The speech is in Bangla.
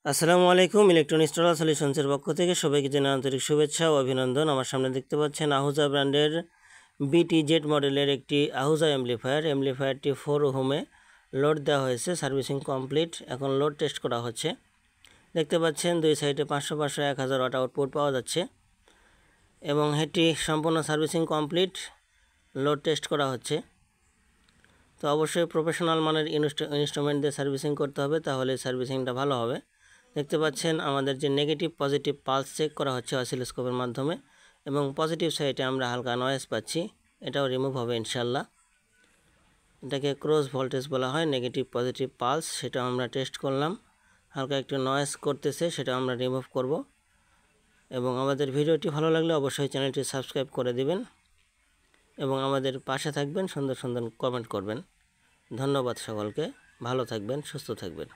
আসসালামু আলাইকুম। ইলেকট্রনিক স্টোরাল সলিউশনসের পক্ষ থেকে সবাইকে জানাই আন্তরিক শুভেচ্ছা ও অভিনন্দন। আমার সামনে দেখতে পাচ্ছেন আহুজা ব্র্যান্ডের BTZ মডেলের একটি আহুজা অ্যাম্পলিফায়ারটি 4 ওহমে লোড দেওয়া হয়েছে, সার্ভিসিং কমপ্লিট। এখন লোড টেস্ট করা হচ্ছে। দেখতে পাচ্ছেন দুই সাইডে 500 1000 ওয়াট আউটপুট পাওয়া যাচ্ছে এবং এটি সম্পূর্ণ সার্ভিসিং কমপ্লিট। লোড টেস্ট করা হচ্ছে। তো অবশ্যই প্রফেশনাল মানের ইনস্ট্রুমেন্ট দিয়ে সার্ভিসিং করতে হবে, তাহলে সার্ভিসিংটা ভালো হবে। দেখতে পাচ্ছেন আমাদের যে নেগেটিভ পজিটিভ পালস চেক করা হচ্ছে অসিলোস্কোপের মাধ্যমে, এবং পজিটিভ সাইডে আমরা হালকা নয়েজ পাচ্ছি, এটাও রিমুভ হবে ইনশাল্লাহ। এটাকে ক্রস ভোল্টেজ বলা হয়, নেগেটিভ পজিটিভ পালস, সেটা আমরা টেস্ট করলাম। হালকা একটু নয়েজ করতেছে, সেটা আমরা রিমুভ করব। এবং আমাদের ভিডিওটি ভালো লাগলে অবশ্যই চ্যানেলটি সাবস্ক্রাইব করে দিবেন এবং আমাদের পাশে থাকবেন, সুন্দর সুন্দর কমেন্ট করবেন। ধন্যবাদ সকলকে, ভালো থাকবেন, সুস্থ থাকবেন।